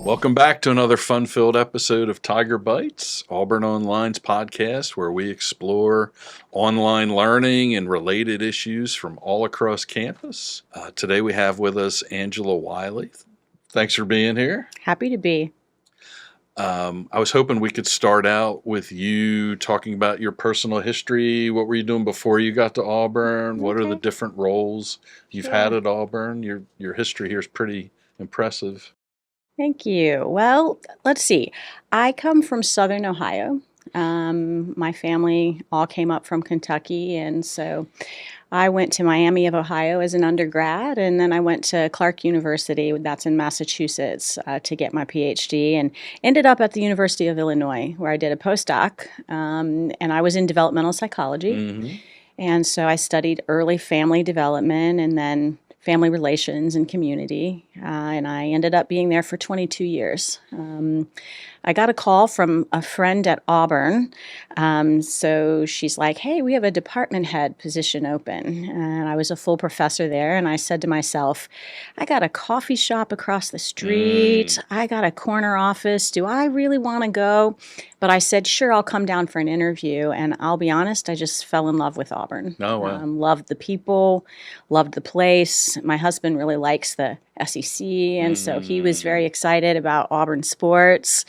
Welcome back to another fun-filled episode of Tiger Bytes, Auburn Online's podcast where we explore online learning and related issues from all across campus. Today we have with us Angela Wiley. Thanks for being here. Happy to be. I was hoping we could start out with you talking about your personal history. What were you doing before you got to Auburn? What are the different roles you've had at Auburn? Your history here is pretty impressive. Thank you. Well, let's see. I come from Southern Ohio. My family all came up from Kentucky, and so I went to Miami of Ohio as an undergrad, and then I went to Clark University, that's in Massachusetts, to get my PhD, and ended up at the University of Illinois, where I did a postdoc, and I was in developmental psychology. Mm-hmm. And so I studied early family development and then family relations and community, and I ended up being there for 22 years. I got a call from a friend at Auburn, so she's like, hey, we have a department head position open, and I was a full professor there, and I said to myself, I got a coffee shop across the street, I got a corner office, do I really want to go? But I said, sure, I'll come down for an interview, and I'll be honest, I just fell in love with Auburn. Oh, wow. Loved the people, loved the place. My husband really likes the SEC, and so he was very excited about Auburn sports,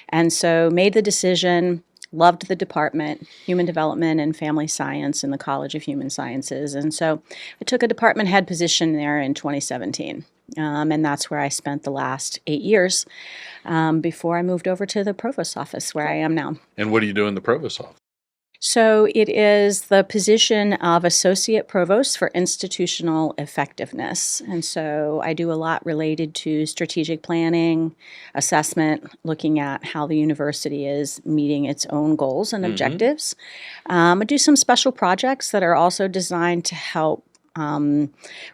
and so made the decision, loved the department, Human Development and Family Science in the College of Human Sciences, and so I took a department head position there in 2017. And that's where I spent the last 8 years before I moved over to the Provost office where I am now. And what do you do in the Provost office? So it is the position of Associate Provost for Institutional Effectiveness. And so I do a lot related to strategic planning, assessment, looking at how the university is meeting its own goals and objectives. I do some special projects that are also designed to help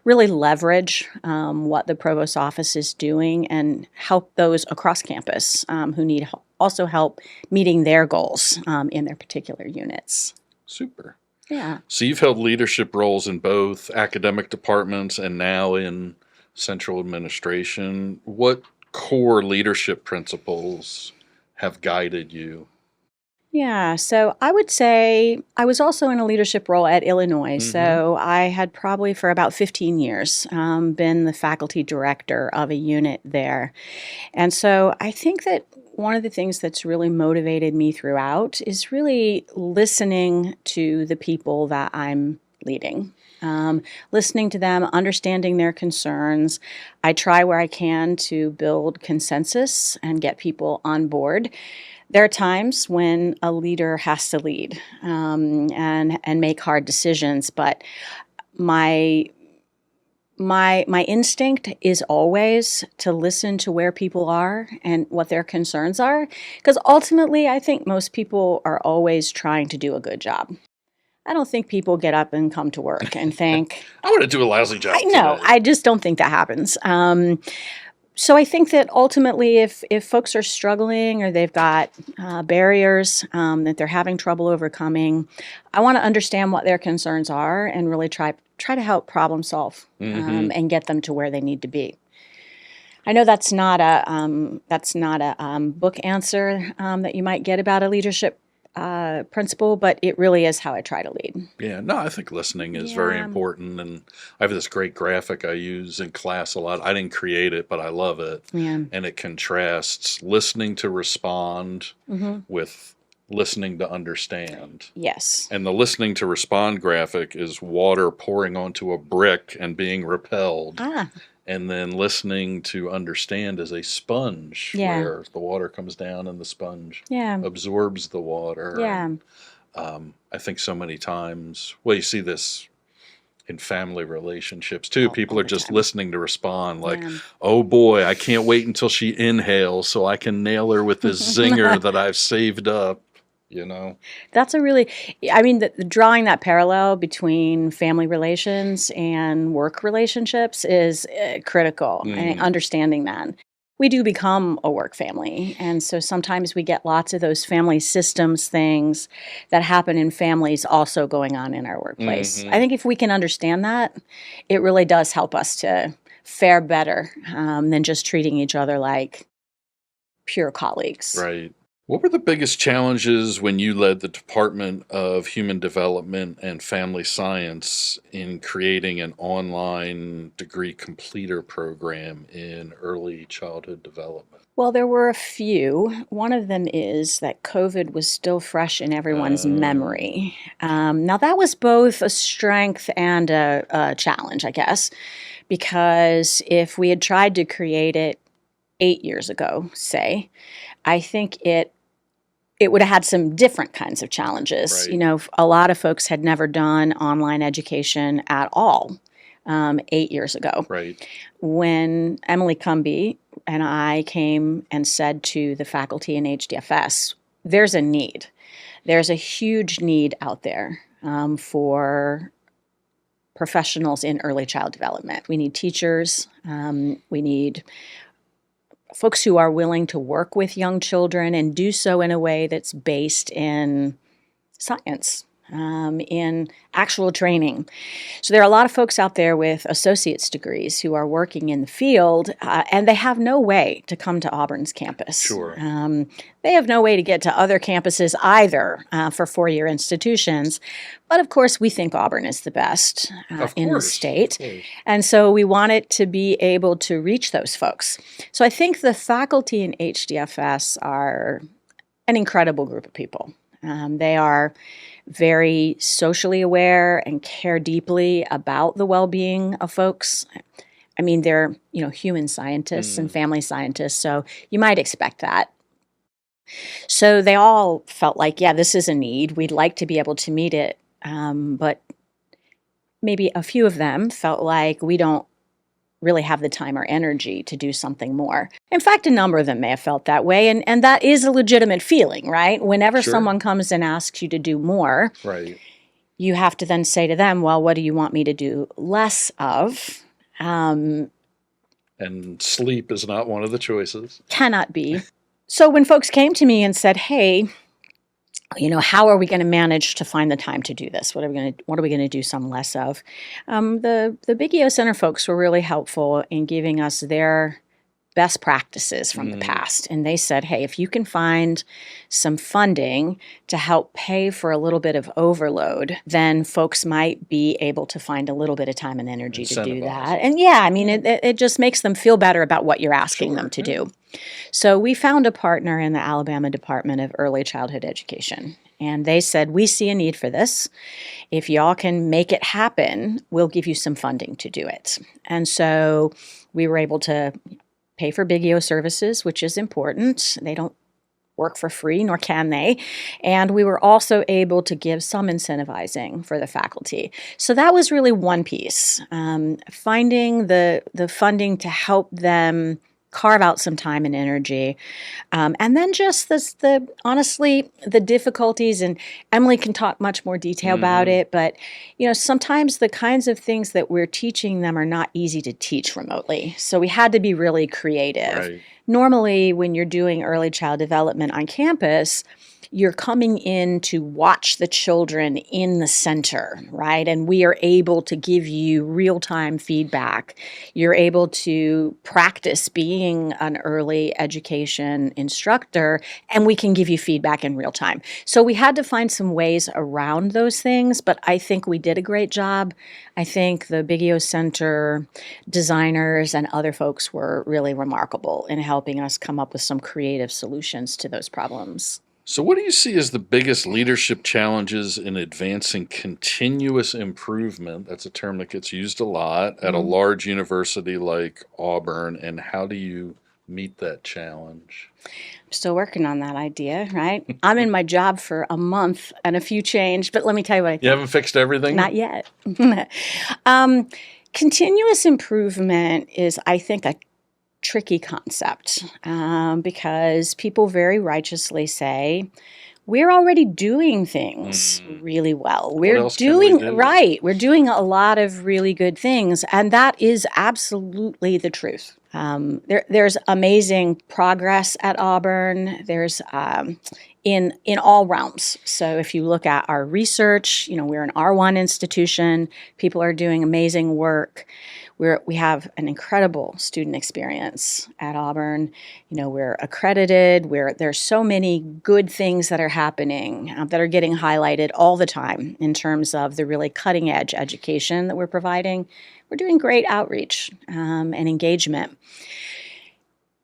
really leverage what the Provost office is doing and help those across campus who need also help meeting their goals in their particular units. Super. Yeah. So you've held leadership roles in both academic departments and now in central administration. What core leadership principles have guided you? Yeah, so I would say I was also in a leadership role at Illinois. So I had probably for about 15 years been the faculty director of a unit there. And so I think that one of the things that's really motivated me throughout is really listening to the people that I'm leading. Listening to them, understanding their concerns. I try where I can to build consensus and get people on board. There are times when a leader has to lead and make hard decisions, but my instinct is always to listen to where people are and what their concerns are, because ultimately I think most people are always trying to do a good job. I don't think people get up and come to work and think, I want to do a lousy job today. No, I just don't think that happens. So I think that ultimately if folks are struggling or they've got barriers that they're having trouble overcoming, I want to understand what their concerns are and really try to help problem solve and get them to where they need to be. I know that's not a book answer that you might get about a leadership principle, but it really is how I try to lead. Yeah, no, I think listening is very important, and I have this great graphic I use in class a lot. I didn't create it, but I love it, and it contrasts listening to respond with listening to understand. Yes. And the listening to respond graphic is water pouring onto a brick and being repelled. And then listening to understand is a sponge where the water comes down and the sponge absorbs the water. Yeah. And, I think so many times, well, you see this in family relationships too. People are just listening to respond like, oh boy, I can't wait until she inhales so I can nail her with this zinger that I've saved up. You know, that's a really, I mean, drawing that parallel between family relations and work relationships is critical, and understanding that. We do become a work family, and so sometimes we get lots of those family systems things that happen in families also going on in our workplace. I think if we can understand that, it really does help us to fare better than just treating each other like peer colleagues. Right. What were the biggest challenges when you led the Department of Human Development and Family Science in creating an online degree completer program in early childhood development? Well, there were a few. One of them is that COVID was still fresh in everyone's memory. Now, that was both a strength and a challenge, I guess, because if we had tried to create it 8 years ago, say, I think it would have had some different kinds of challenges. Right. A lot of folks had never done online education at all 8 years ago. Right. When Emily Cumby and I came and said to the faculty in HDFS, there's a need. There's a huge need out there for professionals in early child development. We need teachers. We need folks who are willing to work with young children and do so in a way that's based in science, in actual training. So there are a lot of folks out there with associate's degrees who are working in the field, and they have no way to come to Auburn's campus. Sure. They have no way to get to other campuses either for four-year institutions. But of course, we think Auburn is the best in the state. And so we wanted to be able to reach those folks. So I think the faculty in HDFS are an incredible group of people. They are very socially aware and care deeply about the well-being of folks. I mean, they're, human scientists and family scientists, so you might expect that. So they all felt like, yeah, this is a need. We'd like to be able to meet it. But maybe a few of them felt like we don't really have the time or energy to do something more. In fact, a number of them may have felt that way, and that is a legitimate feeling, right? Whenever someone comes and asks you to do more, right, you have to then say to them, well, what do you want me to do less of? And sleep is not one of the choices. Cannot be. So when folks came to me and said, hey, how are we going to manage to find the time to do this? What are we going to do some less of? The Big EO Center folks were really helpful in giving us their best practices from the past. And they said, hey, if you can find some funding to help pay for a little bit of overload, then folks might be able to find a little bit of time and energy to do that. And it just makes them feel better about what you're asking them to do. So we found a partner in the Alabama Department of Early Childhood Education. And they said, we see a need for this. If y'all can make it happen, we'll give you some funding to do it. And so we were able to pay for Big EO services, which is important. They don't work for free, nor can they. And we were also able to give some incentivizing for the faculty. So that was really one piece, finding the funding to help them carve out some time and energy. And then just honestly, the difficulties, and Emily can talk much more detail about it, but sometimes the kinds of things that we're teaching them are not easy to teach remotely. So we had to be really creative. Right. Normally, when you're doing early child development on campus, you're coming in to watch the children in the center, right? And we are able to give you real-time feedback. You're able to practice being an early education instructor, and we can give you feedback in real time. So we had to find some ways around those things, but I think we did a great job. I think the Big EO Center designers and other folks were really remarkable in helping us come up with some creative solutions to those problems. So what do you see as the biggest leadership challenges in advancing continuous improvement? That's a term that gets used a lot at a large university like Auburn. And how do you meet that challenge? I'm still working on that idea, right? I'm in my job for a month and a few change, but let me tell you what I think. You haven't fixed everything? Not yet. Continuous improvement is, I think, a tricky concept because people very righteously say, we're already doing things really well. We're doing right. We're doing a lot of really good things. And that is absolutely the truth. There's amazing progress at Auburn. There's in all realms. So if you look at our research, we're an R1 institution. People are doing amazing work. We have an incredible student experience at Auburn. We're accredited. There's so many good things that are happening that are getting highlighted all the time in terms of the really cutting edge education that we're providing. We're doing great outreach and engagement.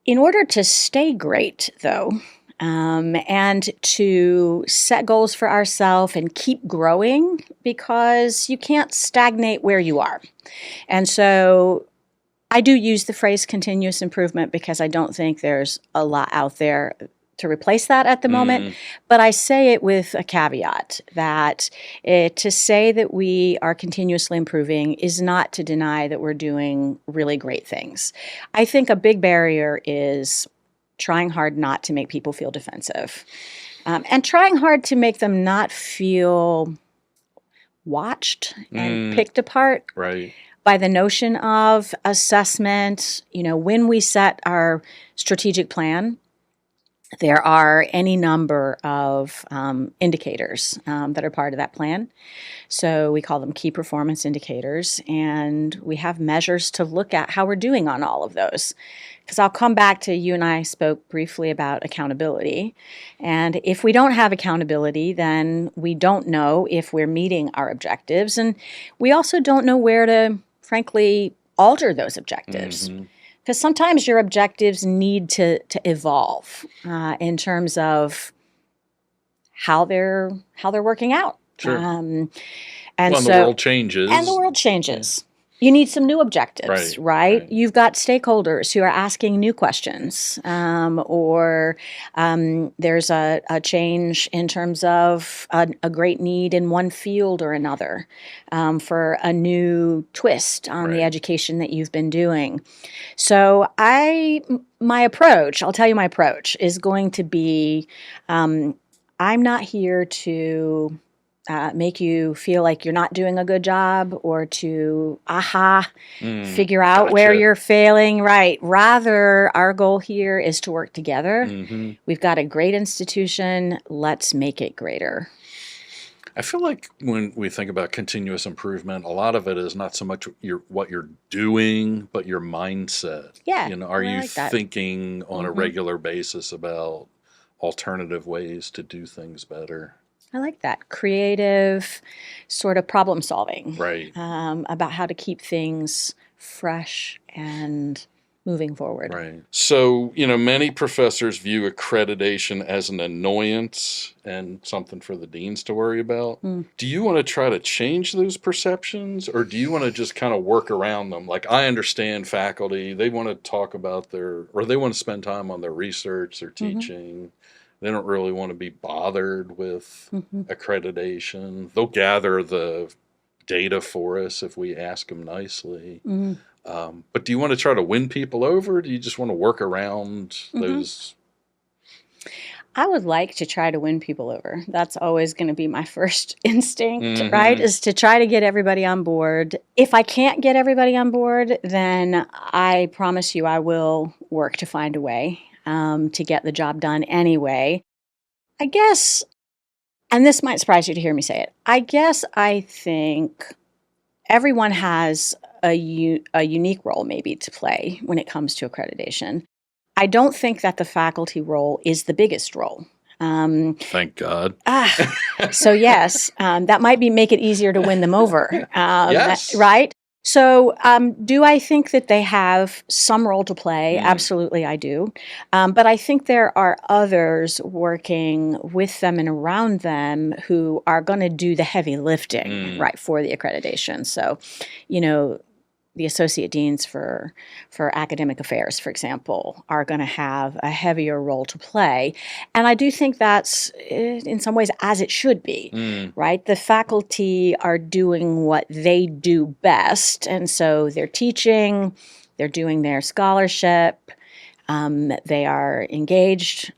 In order to stay great, though, and to set goals for ourselves and keep growing, because you can't stagnate where you are. And so I do use the phrase continuous improvement because I don't think there's a lot out there to replace that at the moment. But I say it with a caveat that to say that we are continuously improving is not to deny that we're doing really great things. I think a big barrier is trying hard not to make people feel defensive, and trying hard to make them not feel watched and picked apart by the notion of assessment. When we set our strategic plan, there are any number of indicators that are part of that plan. So we call them key performance indicators, and we have measures to look at how we're doing on all of those. Because I'll come back to, you and I spoke briefly about accountability. And if we don't have accountability, then we don't know if we're meeting our objectives. And we also don't know where to, frankly, alter those objectives. Because sometimes your objectives need to evolve in terms of how they're working out. Sure. And the world changes. And the world changes. You need some new objectives, right? You've got stakeholders who are asking new questions, or there's a change in terms of a great need in one field or another for a new twist on the education that you've been doing. So my approach, I'll tell you my approach, is going to be I'm not here to make you feel like you're not doing a good job or to figure out where you're failing. Right. Rather, our goal here is to work together. We've got a great institution. Let's make it greater. I feel like when we think about continuous improvement, a lot of it is not so much what you're doing, but your mindset. Yeah. Are you thinking on a regular basis about alternative ways to do things better? I like that. Creative sort of problem solving. Right. About how to keep things fresh and moving forward. Right. So, many professors view accreditation as an annoyance and something for the deans to worry about. Do you want to try to change those perceptions, or do you want to just kind of work around them? Like, I understand faculty, they want to talk about they want to spend time on their research, their teaching. They don't really want to be bothered with accreditation. They'll gather the data for us if we ask them nicely. But do you want to try to win people over? Or do you just want to work around those? I would like to try to win people over. That's always going to be my first instinct, right? Is to try to get everybody on board. If I can't get everybody on board, then I promise you I will work to find a way to get the job done anyway. I guess, and this might surprise you to hear me say it, I think everyone has a unique role maybe to play when it comes to accreditation. I don't think that the faculty role is the biggest role. Thank God. So yes, that might make it easier to win them over. Yes. Right? So do I think that they have some role to play? Absolutely, I do. But I think there are others working with them and around them who are going to do the heavy lifting, right, for the accreditation. So, the associate deans for academic affairs, for example, are going to have a heavier role to play. And I do think that's, in some ways, as it should be, right? The faculty are doing what they do best. And so they're teaching, they're doing their scholarship, they are engaged.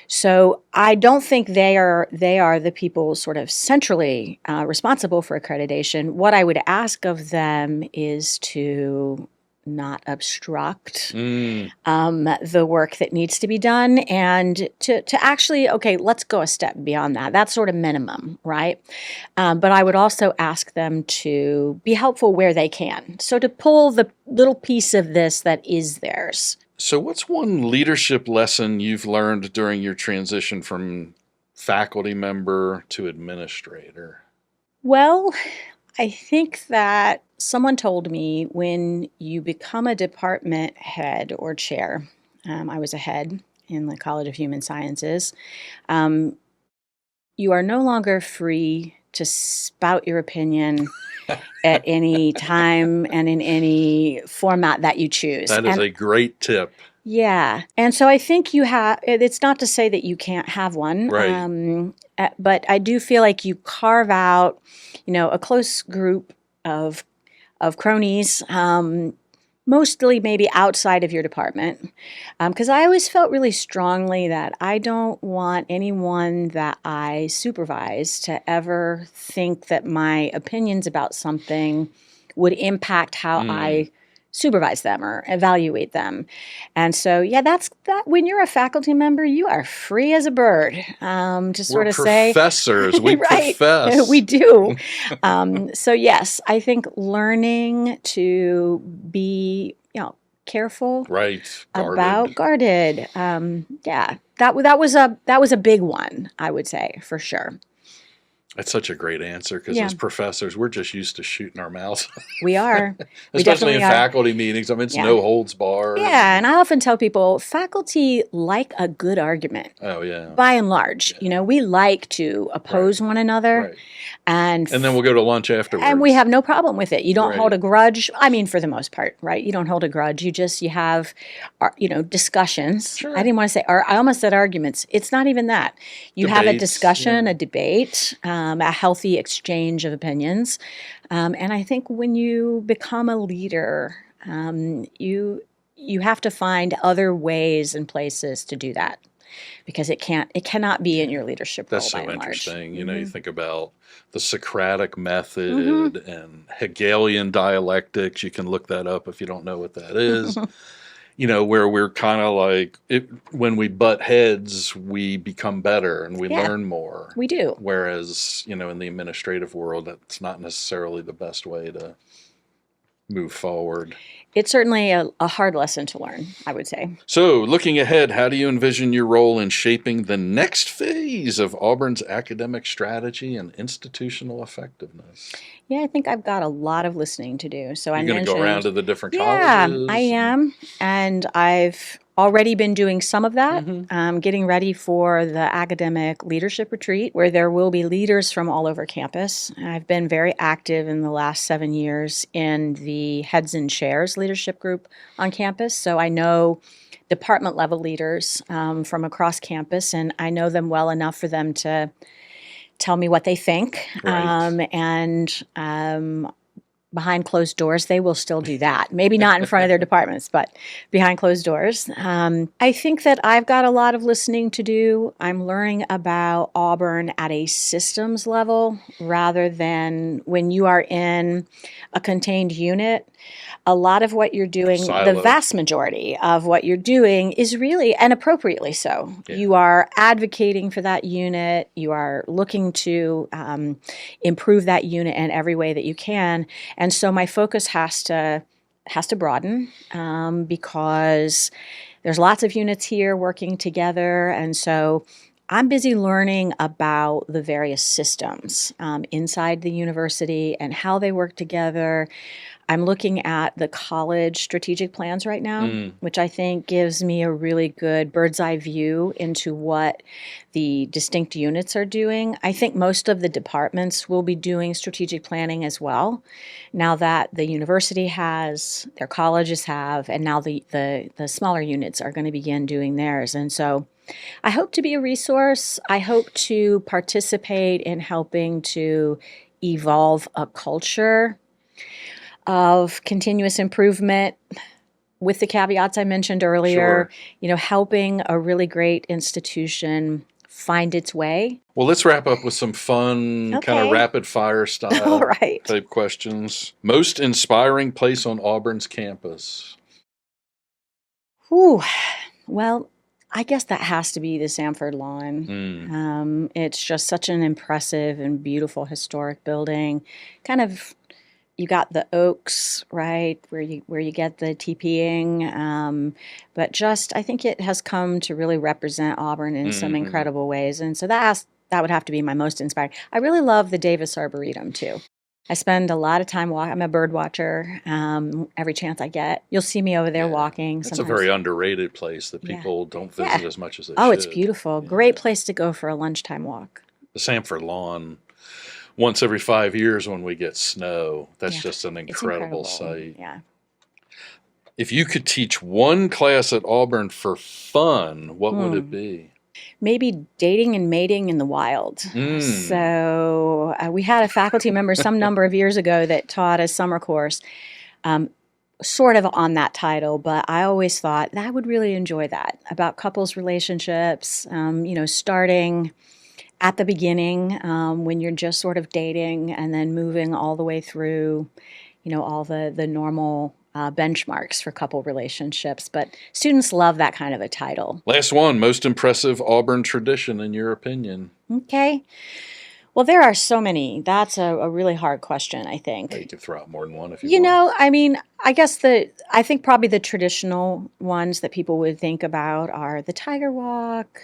So I don't think they are the people sort of centrally responsible for accreditation. What I would ask of them is to not obstruct the work that needs to be done, and to actually, okay, let's go a step beyond that. That's sort of minimum, right? But I would also ask them to be helpful where they can. So to pull the little piece of this that is theirs. So what's one leadership lesson you've learned during your transition from faculty member to administrator? Well, I think that someone told me when you become a department head or chair, I was a head in the College of Human Sciences, you are no longer free to spout your opinion at any time and in any format that you choose. That is a great tip. Yeah. And so I think it's not to say that you can't have one. Right. But I do feel like you carve out, a close group of cronies, mostly maybe outside of your department. Because I always felt really strongly that I don't want anyone that I supervise to ever think that my opinions about something would impact how I supervise them or evaluate them. And so, that's that. When you're a faculty member, you are free as a bird to sort of say. Professors, we right, profess. We do. So yes, I think learning to be, careful, right, guarded. That was a big one, I would say, for sure. That's such a great answer because as professors, we're just used to shooting our mouths. We are. Especially in faculty meetings. I mean, it's no holds barred. Yeah, and I often tell people faculty like a good argument. Oh, yeah. By and large. Yeah. We like to oppose one another. Right. And then we'll go to lunch afterwards. And we have no problem with it. You don't hold a grudge. I mean, for the most part, right? You don't hold a grudge. You have, discussions. Sure. I didn't want to say, I almost said arguments. It's not even that. You have a discussion, a debate, a healthy exchange of opinions. And I think when you become a leader, you have to find other ways and places to do that. Because it cannot be in your leadership role. That's so interesting. Mm-hmm. You think about the Socratic method and Hegelian dialectics. You can look that up if you don't know what that is. Where we're kind of like, when we butt heads, we become better and we learn more. We do. Whereas, in the administrative world, that's not necessarily the best way to move forward. It's certainly a hard lesson to learn, I would say. So, looking ahead, how do you envision your role in shaping the next phase of Auburn's academic strategy and institutional effectiveness? Yeah, I think I've got a lot of listening to do. So You're going to go around to the different colleges? Yeah, I am. And I've already been doing some of that, getting ready for the academic leadership retreat where there will be leaders from all over campus. I've been very active in the last 7 years in the Heads and Chairs leadership group on campus. So I know department level leaders from across campus, and I know them well enough for them to tell me what they think. Right. Behind closed doors, they will still do that. Maybe not in front of their departments, but behind closed doors. I think that I've got a lot of listening to do. I'm learning about Auburn at a systems level rather than when you are in a contained unit. A lot of what you're doing, the vast majority of what you're doing is really, and appropriately so, you are advocating for that unit. You are looking to improve that unit in every way that you can. And so my focus has to broaden because there's lots of units here working together. And so I'm busy learning about the various systems inside the university and how they work together. I'm looking at the college strategic plans right now, which I think gives me a really good bird's eye view into what the distinct units are doing. I think most of the departments will be doing strategic planning as well, now that the university has, their colleges have, and now the smaller units are going to begin doing theirs. And so I hope to be a resource. I hope to participate in helping to evolve a culture of continuous improvement with the caveats I mentioned earlier, Sure. Helping a really great institution find its way. Well, let's wrap up with some fun, kind of Okay. rapid fire All style right. type questions. Most inspiring place on Auburn's campus? Whew. Well, I guess that has to be the Sanford Lawn. It's just such an impressive and beautiful historic building. Kind of, you got the oaks, right, where you get the TPing, but just I think it has come to really represent Auburn in some incredible ways, and so that would have to be my most inspiring. I really love the Davis Arboretum too. I spend a lot of time walking. I'm a bird watcher. Every chance I get, you'll see me over there walking. It's a sometimes. very underrated place that people don't visit as much as they should. Oh, it's beautiful. Great place to go for a lunchtime walk. The Sanford Lawn, once every 5 years when we get snow, that's just an incredible sight. Yeah. If you could teach one class at Auburn for fun, what would it be? Maybe dating and mating in the wild. So we had a faculty member some number of years ago that taught a summer course sort of on that title, but I always thought that I would really enjoy that, about couples relationships, starting at the beginning when you're just sort of dating and then moving all the way through, all the normal benchmarks for couple relationships. But students love that kind of a title. Last one, most impressive Auburn tradition in your opinion? Okay. Well, there are so many. That's a really hard question, I think. You can throw out more than one if you want. I think probably the traditional ones that people would think about are the Tiger Walk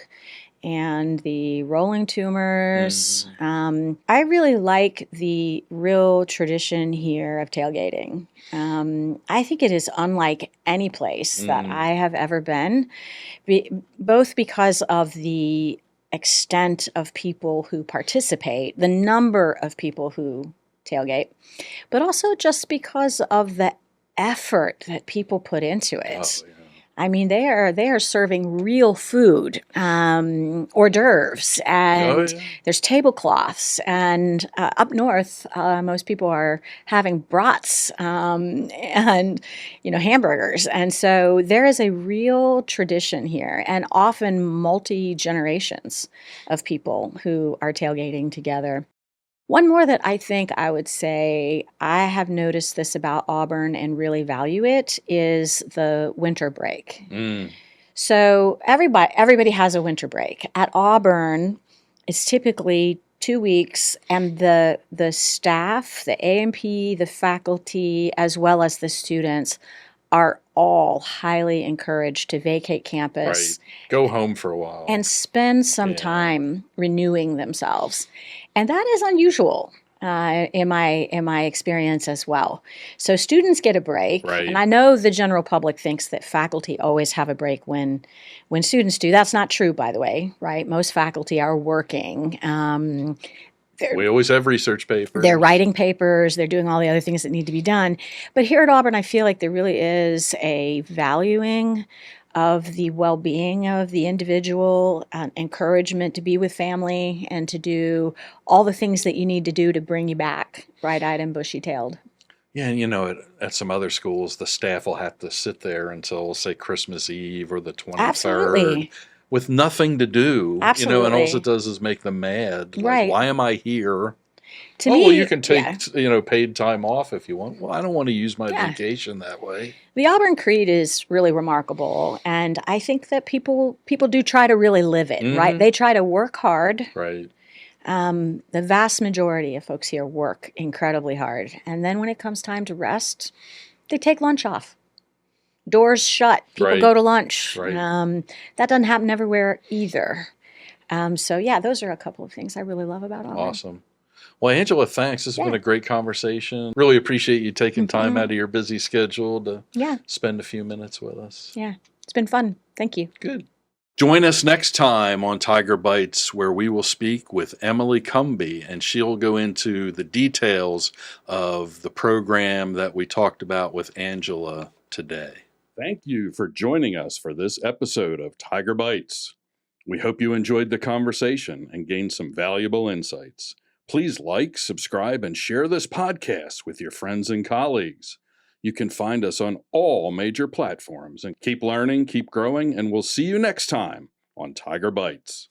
and the rolling tumors. I really like the real tradition here of tailgating. I think it is unlike any place that I have ever been, both because of the extent of people who participate, the number of people who tailgate, but also just because of the effort that people put into it. Oh, yeah. I mean, they are serving real food, hors d'oeuvres, and there's tablecloths. And up north, most people are having brats and hamburgers. And so there is a real tradition here, and often multi-generations of people who are tailgating together. One more that I think I would say I have noticed this about Auburn and really value it is the winter break. So everybody has a winter break. At Auburn, it's typically 2 weeks, and the staff, the A&P, the faculty, as well as the students are all highly encouraged to vacate campus. Right. Go home for a while. And spend some time renewing themselves. And that is unusual in my experience as well. So students get a break. Right. And I know the general public thinks that faculty always have a break when students do. That's not true, by the way, right? Most faculty are working. We always have research papers. They're writing papers. They're doing all the other things that need to be done. But here at Auburn, I feel like there really is a valuing of the well-being of the individual, encouragement to be with family and to do all the things that you need to do to bring you back bright-eyed and bushy-tailed. Yeah, and at some other schools, the staff will have to sit there until, say, Christmas Eve or the 23rd. Absolutely. With nothing to do, Absolutely. And all it does is make them mad. Like, Right. why am I here? To me, well, you can take, paid time off if you want. Well, I don't want to use my vacation that way. The Auburn Creed is really remarkable, and I think that people do try to really live it, right? They try to work hard. Right. The vast majority of folks here work incredibly hard, and then when it comes time to rest, they take lunch off. Doors shut. People go to lunch. Right. That doesn't happen everywhere either. Those are a couple of things I really love about Auburn. Awesome. Well, Angela, thanks. This has been a great conversation. Really appreciate you taking time out of your busy schedule to spend a few minutes with us. Yeah, it's been fun. Thank you. Good. Join us next time on Tiger Bytes, where we will speak with Emily Cumby, and she'll go into the details of the program that we talked about with Angela today. Thank you for joining us for this episode of Tiger Bytes. We hope you enjoyed the conversation and gained some valuable insights. Please like, subscribe, and share this podcast with your friends and colleagues. You can find us on all major platforms, and keep learning, keep growing, and we'll see you next time on Tiger Bytes.